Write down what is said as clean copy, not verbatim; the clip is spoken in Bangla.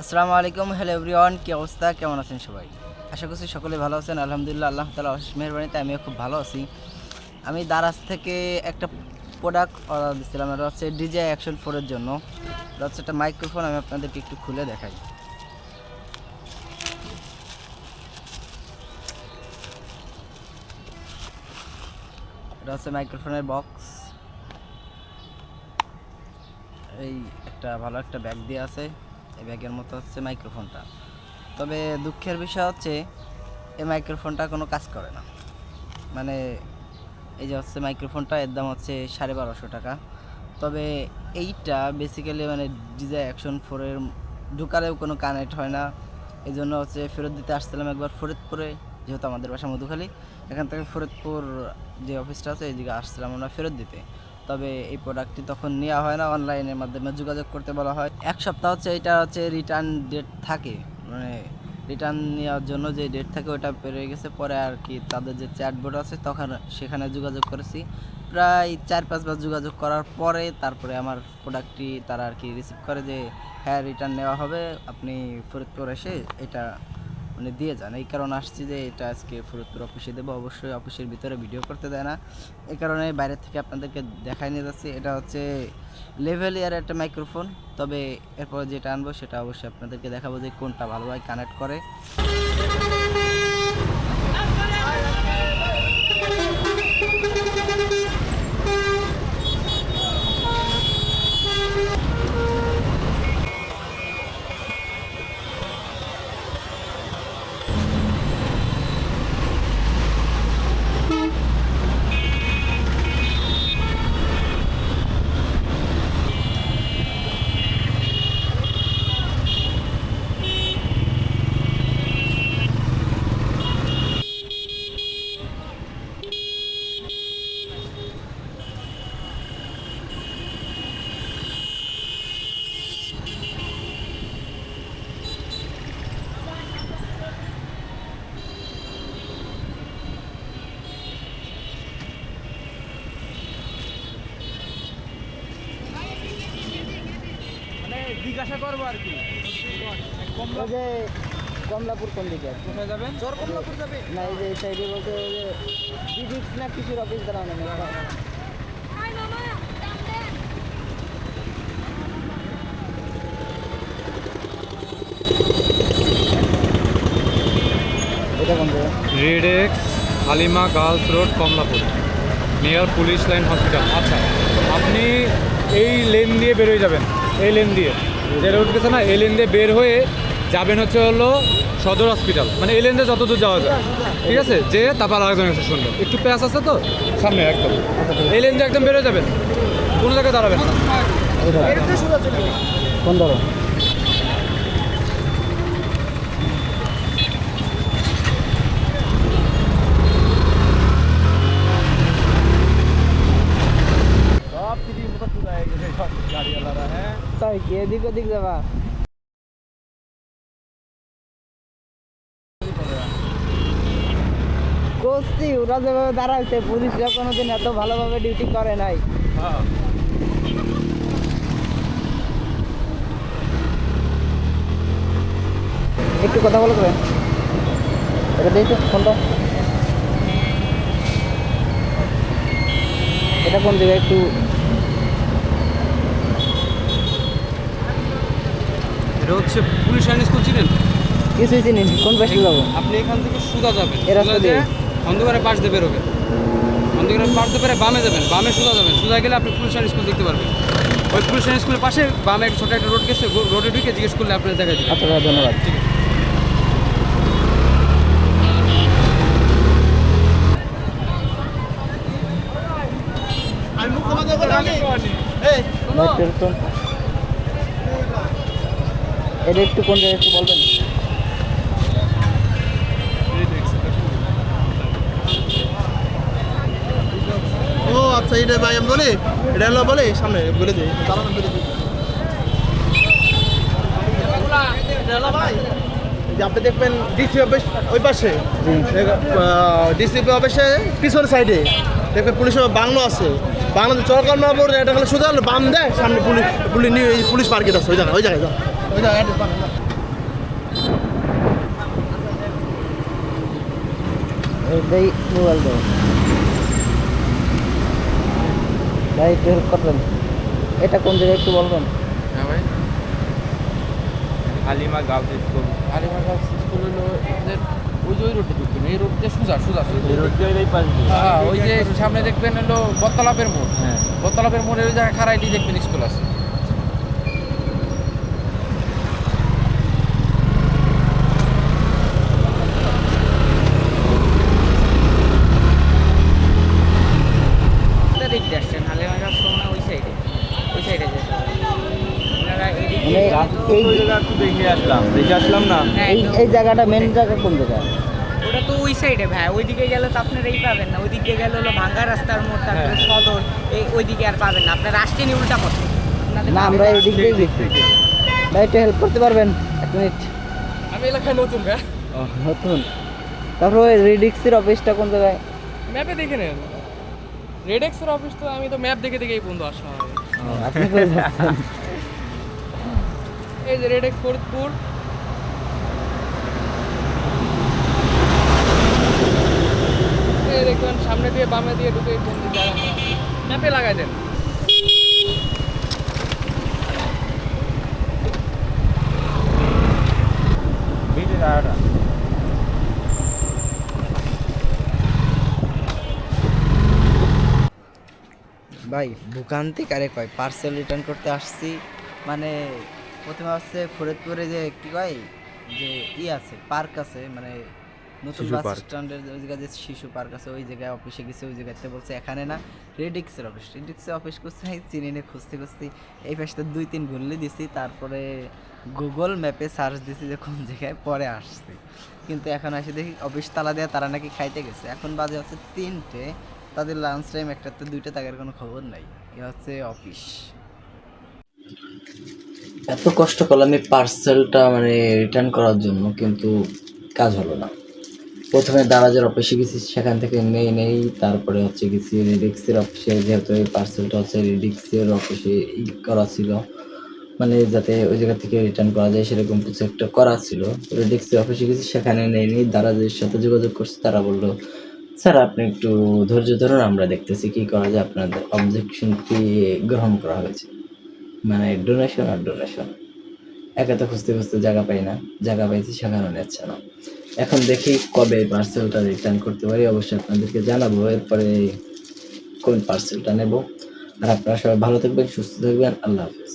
আসসালামু আলাইকুম, হ্যালো এভরিওয়ান, কি অবস্থা, কেমন আছেন সবাই? আশা করছি সকলে ভালো আছেন। আলহামদুলিল্লাহ, আল্লাহ তাআলা অশেষ মেহেরবানিতে আমিও খুব ভালো আছি। আমি দারাজ থেকে একটা প্রোডাক্ট অর্ডার দিয়েছিলাম, এটা হচ্ছে DJI Action 4 এর জন্য। এটা হচ্ছে একটা মাইক্রোফোন, আমি আপনাদেরকে একটু খুলে দেখাই। এটা হচ্ছে মাইক্রোফোনের বক্স। এই একটা ভালো একটা ব্যাগ দিয়ে আছে, এই ব্যাগের মতো হচ্ছে মাইক্রোফোনটা। তবে দুঃখের বিষয় হচ্ছে এই মাইক্রোফোনটা কোনো কাজ করে না। মানে এই যে হচ্ছে মাইক্রোফোনটা, এর দাম হচ্ছে 1250 টাকা। তবে এইটা বেসিক্যালি মানে DJI Action 4 এর ঢুকালেও কোনো কানেক্ট হয় না। এই জন্য হচ্ছে ফেরত দিতে আসছিলাম একবার ফরিদপুরে, যেহেতু আমাদের বাসা মধুখালী। এখান থেকে ফরিদপুর যে অফিসটা আছে এইদিকে আসছিলাম আমরা ফেরত দিতে। তবে এই প্রোডাক্টটি তখন নেওয়া হয় না, অনলাইনের মাধ্যমে যোগাযোগ করতে বলা হয়। এক সপ্তাহ হচ্ছে এটা হচ্ছে রিটার্ন ডেট থাকে, মানে রিটার্ন নেওয়ার জন্য যে ডেট থাকে ওটা পেরিয়ে গেছে। পরে আর কি তাদের যে চ্যাটবোর্ড আছে তখন সেখানে যোগাযোগ করেছি, প্রায় 4-5 বার যোগাযোগ করার পরে তারপরে আমার প্রোডাক্টটি তারা আর কি রিসিভ করে যে হ্যাঁ রিটার্ন নেওয়া হবে, আপনি ফরিদপুর এসে এটা মানে দিয়ে যান। এই কারণে আসছি যে এটা আজকে ফরিদপুর অফিসে দেবো। অবশ্যই অফিসের ভিতরে ভিডিও করতে দেয় না, এই কারণে বাইরে থেকে আপনাদেরকে দেখাই নিয়ে যাচ্ছি। এটা হচ্ছে লেভেলিয়ার একটা মাইক্রোফোন। তবে এরপর যেটা আনবো সেটা অবশ্যই আপনাদেরকে দেখাবো যে কোনটা ভালোভাবে কানেক্ট করে। জিজ্ঞাসা করবো আর কি। ওই যে কমলাপুর কোন দিকে? কোথায় যাবেন? চর কমলাপুর যাবে না, এই যে এই সাইডে বলতে ওই যে ডিডিক্স না কিছুর অফিস দাঁড়ানো নেই। এটা কোন জায়গা? RedX Halima girls road Kamalapur, near police line hospital. আচ্ছা, আপনি এই লেন দিয়ে বেরোয় যাবেন, এই লেন দিয়ে যে রোড গেছে না, এই লেন দিয়ে বের হয়ে যাবেন হচ্ছে হলো সদর হসপিটাল। মানে এই লেন দিয়ে যত দূর যাওয়া যায়, ঠিক আছে? যে তারপর আরেকজন এসে শুনবেন, একটু প্যাস আছে তো সামনে একদম, এই লেন দিয়ে একদম বেরোয় যাবেন, কোনো জায়গায় দাঁড়াবেন না। কোন ধরো? তাই কি এদিক ওদিক যাবা? করছি, ওরা যেভাবে দাঁড়াইছে পুলিশরা কোনোদিন এত ভালোভাবে ডিউটি করে নাই। একটু কথা বলে দেবেন, এটা দেখো ফোনটা, এটা কোন দিকে একটু? এটা হচ্ছে পুলিশ লাইন স্কুল, চিনেন? কিছুই চিনি, কোন পাশে যাবো? আপনি এখান থেকে সুদা যাবেন, এ রাস্তা দিয়ে? অন্ধকারের পাশ দিয়ে বেরোবেন, অন্ধকারের পাশ দিয়ে বেরোয় বামে যাবেন, বামে সুদা যাবেন, সুদা গেলে আপনি পুলিশ লাইন স্কুল দেখতে পারবেন। ওই পুলিশ লাইন স্কুলের পাশে বামে একটা ছোটো একটা রোড গেছে, রোডে ঢুকে জিজ্ঞেস করলে আপনি দেখা যাবে। আচ্ছা ভাই, ধন্যবাদ। ঠিক আছে। এটা একটু কোন জায়গায় একটু বলবেন? ও আচ্ছা, এটা ভাই আমি বলি, এটা হলো বলে সামনে বলে দিই, দাঁড়ানো বলে দিই। এটা হলো ভাই, যে আপনি দেখবেন ডিসি অফিস ওই পাশে, ডিসি অফিসে পিছনের সাইডে দেখবেন পুলিশের বাংলো আছে। বাংলাদেশ চরকার না পড়ে এটা হলো সোজা বাম দেয়, সামনে পুলিশ পুলিশ পুলিশ মার্কেট আছে, ওই জায়গায় ওই জায়গায় দেই মোবাইল দাও ভাই, একটু হেল্প করবেন। এটা কোন জায়গায় একটু বলবেন? হ্যাঁ ভাই, Halima girls school. Alima girls school হলো আমাদের ওই যে ওই রোডে ঢুকবেন, এই রোড দিয়ে সোজা সোজা সোজা। এই রোড দিয়ে এই পাশ দিয়ে। হ্যাঁ, ওই যে সামনে দেখবেন হলো বত্তলাপের মোড়। হ্যাঁ। বত্তলাপের মোড়ে ওই জায়গায় খারাইটি দেখবেন স্কুল আছে। দিক দিয়ে আসছেন হালিমা গাছ ওই সাইডে যেতে হবে। আপনারা এদিক মানে দিয়ে এই একটু দেখে আসলাম না। হ্যাঁ, এই তো এই জায়গাটা মেন জায়গা কোন জায়গা? ওটা তো ওই সাইডে ভাই, ওইদিকে গেলে তো আপনারা এই পাবেন না। ওইদিকে গেলে হলো ভাঙ্গা রাস্তার মোড়, তারপরে সদর, এই ওইদিকে আর পাবেন না। আপনারা আসছেন উল্টা পথে। আপনাদের না, আমরা এই দিক দিয়ে গেছি। ভাই, একটু হেল্প করতে পারবেন? 1 মিনিট। আমি এলাকায় নতুন ভাই, নতুন। তারপর ওই রেডিক্সের অফিসটা কোন জায়গায়? ম্যাপে দেখে নেন। রেডেক্সের অফিস তো আমি তো ম্যাপ দেখে দেখে এই পর্যন্ত আসলাম। আপনি কই যাচ্ছেন? এই যে রেডেক্স ফরিদপুর। এই দেখবেন সামনে দিয়ে বামে দিয়ে ঢুকে এই পর্যন্ত জায়গা ম্যাপে লাগাই দেন। ভাই, ভোগান্তিক আরে কয় পার্সেল রিটার্ন করতে আসছি। মানে প্রথমে হচ্ছে ফরিদপুরে যে কি কয় যে আছে পার্ক আছে, মানে নতুন শিশু বাস পার্ক। স্ট্যান্ডের ওই জায়গায় যে শিশু পার্ক আছে, ওই জায়গায় অফিসে গেছে। ওই জায়গাতে বলছে এখানে না, রেডিক্সের অফিস করছে। চিনি নে খুঁজতে খুঁজতে এই পাশটা 2-3 ঘুরলে দিছি, তারপরে গুগল ম্যাপে সার্চ দিছি যে কোন জায়গায়, পরে আসছে। কিন্তু এখন আসে দেখি অফিস তালা দেওয়া, তারা নাকি খাইতে গেছে। এখন বাজে হচ্ছে 3টে, তাদের লাঞ্চ টাইম 1টাতে 2টা, তাদের কোনো খবর নাই। এ হচ্ছে অফিস। এত কষ্ট করলাম এই পার্সেলটা মানে রিটার্ন করার জন্য, কিন্তু কাজ হলো না। প্রথমে দারাজের অফিসে গেছি, সেখান থেকে নেই। তারপরে হচ্ছে গেছি রেডিক্সের অফিসে, যেহেতু এই পার্সেলটা হচ্ছে রেডিক্সের অফিসে করা ছিল, মানে যাতে ওই জায়গা থেকে রিটার্ন করা যায় সেরকম কিছু একটা করা ছিল। রেডিক্সের অফিসে গেছি, সেখানে নেই। দারাজের সাথে যোগাযোগ করছি, তারা বললো স্যার আপনি একটু ধৈর্য ধরুন, আমরা দেখতেছি কী করা যায়। আপনাদের অবজেকশনটি গ্রহণ করা হয়েছে। মানে ডোনেশন আর ডোনেশন, একা তো খুঁজতে খুঁজতে জায়গা পাই না, জায়গা পাইছি সেখানেও নিচ্ছে না। এখন দেখি কবে পার্সেলটা রিটার্ন করতে পারি, অবশ্যই আপনাদেরকে জানাবো এরপরে কোন পার্সেলটা নেব। আর আপনারা সবাই ভালো থাকবেন, সুস্থ থাকবেন। আল্লাহ হাফেজ।